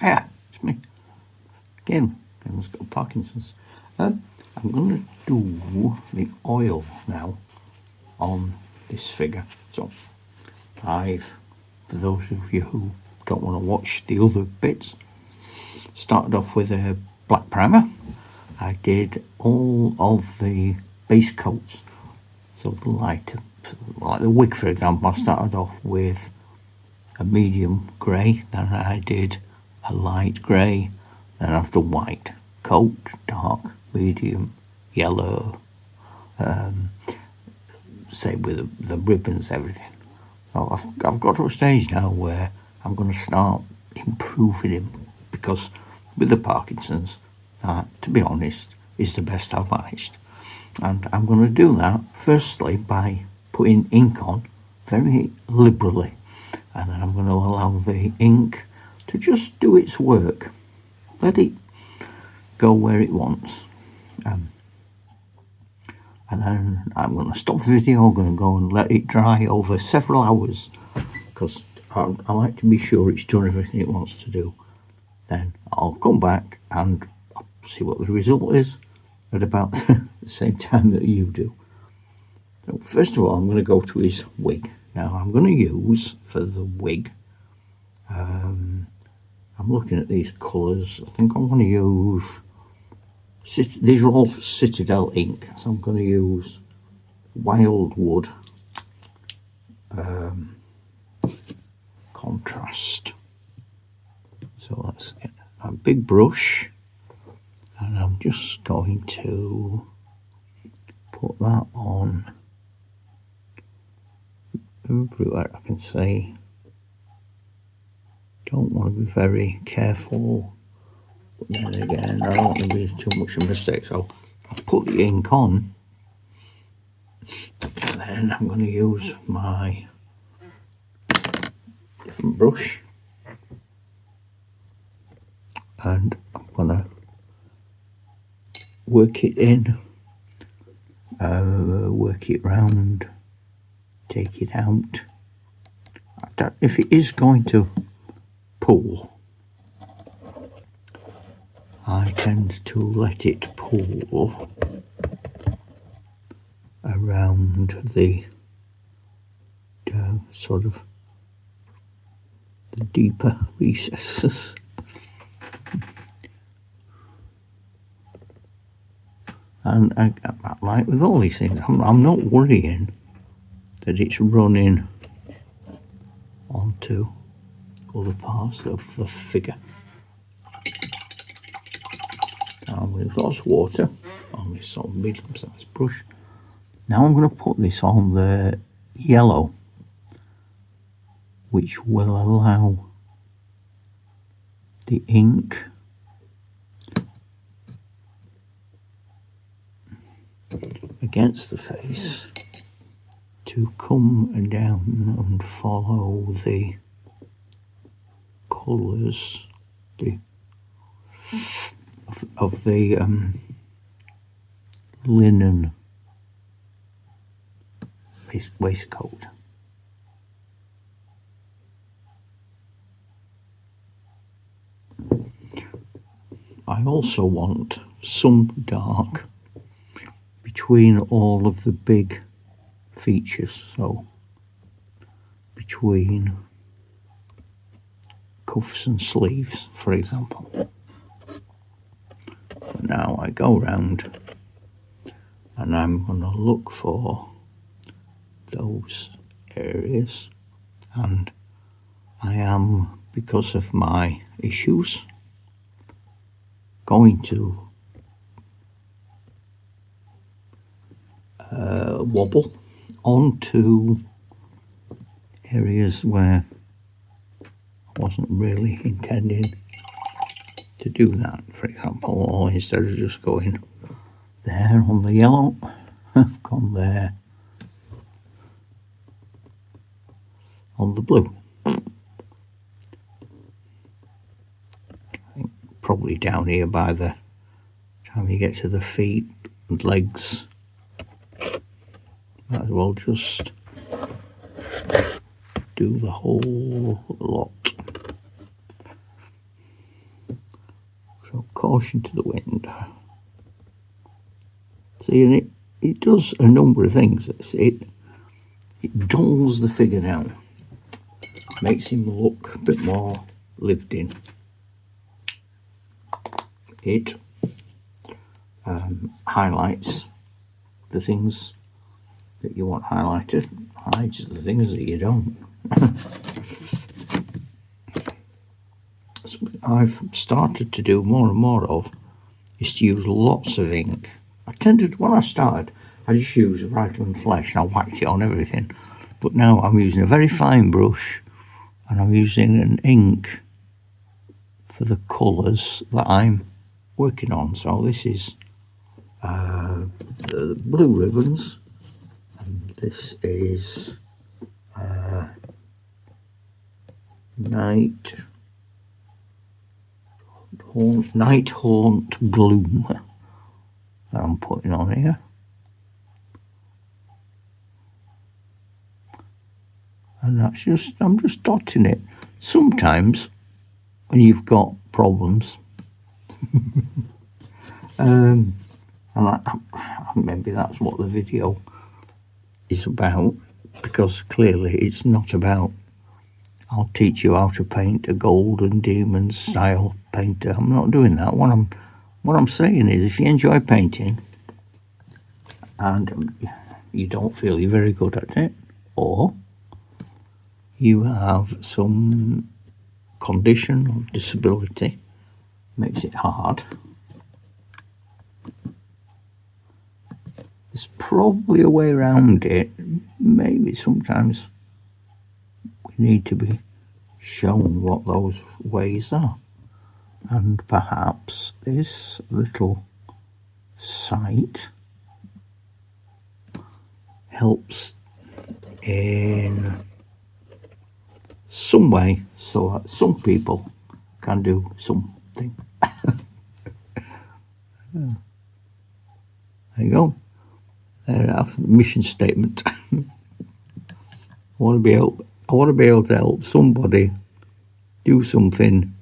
Yeah, it's me. Again, it's got Parkinson's. I'm going to do the oil now on this figure. So for those of you who don't want to watch the other bits, started off with a black primer. I did all of the base coats. So the lighter, like the wig for example, I started off with a medium grey, then I did a light grey, then after white coat, dark, medium, yellow, same with the ribbons, everything. So I've got to a stage now where I'm going to start improving him, because with the Parkinson's, that, to be honest, is the best I've managed. And I'm going to do that firstly by putting ink on very liberally, and then I'm going to allow the ink to just do its work, let it go where it wants, and then I'm going to stop the video. I'm going to go and let it dry over several hours, because I like to be sure it's done everything it wants to do. Then I'll come back and see what the result is at about the same time that you do. So first of all, I'm going to go to his wig. Now I'm going to use, for the wig, I'm looking at these colours. I think I'm going to use, these are all CITADEL ink, so I'm going to use Wildwood Contrast. So let's get a big brush, and I'm just going to put that on everywhere I can see. Don't want to be very careful, but then again, I don't want to be too much of a mistake, so I'll put the ink on, and then I'm going to use my different brush, and I'm going to work it in, work it round, take it out. If it is going to pull, I tend to let it pull around the sort of the deeper recesses. And like with all these things, I'm not worrying that it's running onto other parts of the figure. Now with lots of water on this sort of medium-sized brush. Now I'm going to put this on the yellow, which will allow the ink against the face to come down and follow the colours of the linen waistcoat. I also want some dark between all of the big features, so between cuffs and sleeves, for example. Now I go round and I'm going to look for those areas, and I am, because of my issues, going to wobble onto areas where I wasn't really intending to do that, for example, or instead of just going there on the yellow, I've gone there on the blue. I think probably down here by the time you get to the feet and legs, might as well just do the whole lot. caution to the wind. See, and it does a number of things. It dulls the figure down, makes him look a bit more lived in. It highlights the things that you want highlighted, hides the things that you don't. Something I've started to do more and more of is to use lots of ink. When I started, I just used Raglan Flesh and I whacked it on everything. But now I'm using a very fine brush and I'm using an ink for the colours that I'm working on. So this is the blue ribbons, and this is Night Haunt Gloom that I'm putting on here. And that's I'm just dotting it. Sometimes when you've got problems, and maybe that's what the video is about, because clearly it's not about I'll teach you how to paint a golden demon style painter. I'm not doing that. What I'm saying is, if you enjoy painting and you don't feel you're very good at it, or you have some condition or disability makes it hard, there's probably a way around it. Maybe sometimes we need to be shown what those ways are, and perhaps this little site helps in some way so that some people can do something. There you go. That's the mission statement. I want to be able to help somebody do something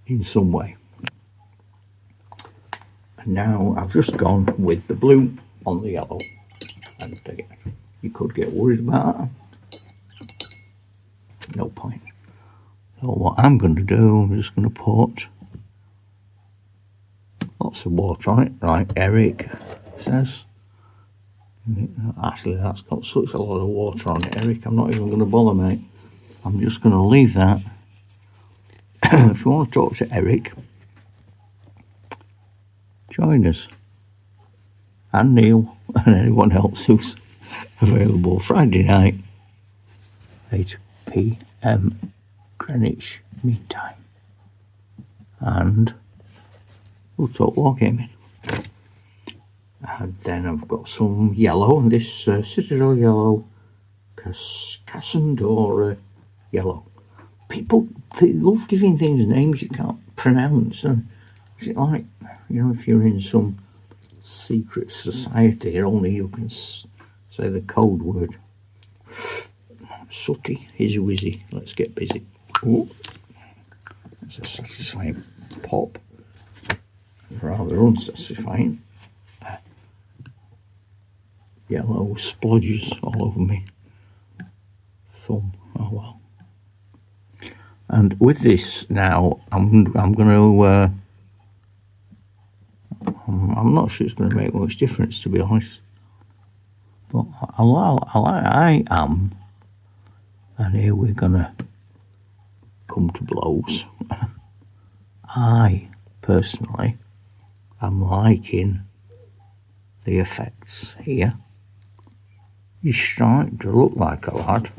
in some way. And now I've just gone with the blue on the yellow, and you could get worried about that. No point. So what I'm going to do, I'm just going to put lots of water on it, like Eric says. Actually, that's got such a lot of water on it, Eric. I'm not even going to bother, mate. I'm just going to leave that. If you want to talk to Eric, join us. And Neil, and anyone else who's available Friday night, 8 p.m. Greenwich Mean Time. And we'll talk wargaming. And then I've got some yellow, and this Citadel yellow, Cassandora yellow. People, they love giving things names you can't pronounce. And is it like, if you're in some secret society, only you can say the code word. Sooty, hizzy wizzy, let's get busy. Ooh. That's a satisfying pop. Rather unsatisfying. Yellow splodges all over me thumb. Oh well. And with this now, I'm going to. I'm not sure it's going to make much difference, to be honest. But I am. And here we're going to come to blows. I personally am liking the effects here. He's starting to look like a lad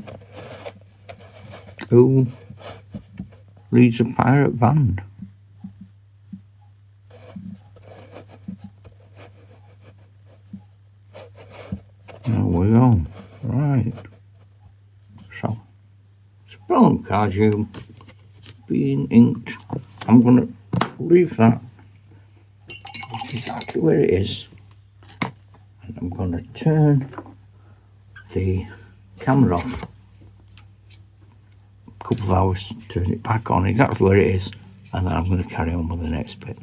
who leads a pirate band. There we go. Right. So, spelling cardium being inked. I'm going to leave that exactly where it is. And I'm going to turn the camera off. A couple of hours, turn it back on exactly where it is, and then I'm going to carry on with the next bit.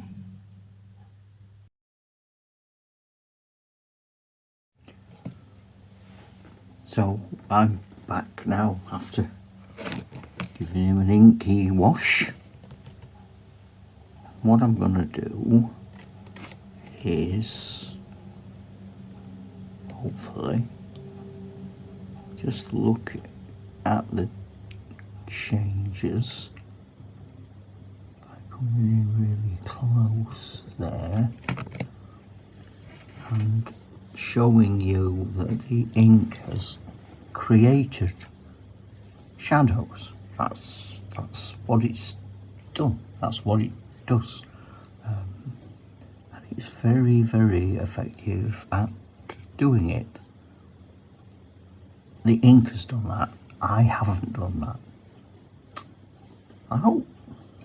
So I'm back now after giving him an inky wash. What I'm going to do is hopefully just look at the changes by coming in really close there and showing you that the ink has created shadows. That's what it's done. That's what it does. And it's very, very effective at doing it. The ink has done that. I haven't done that. I hope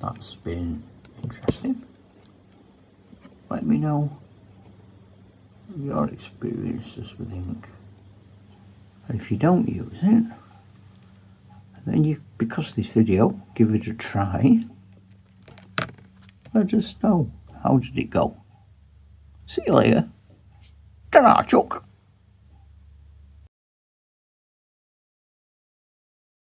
that's been interesting. Let me know your experiences with ink. And if you don't use it, then you, because of this video, give it a try. Let us know. How did it go? See you later. Ta-ra, Chuck.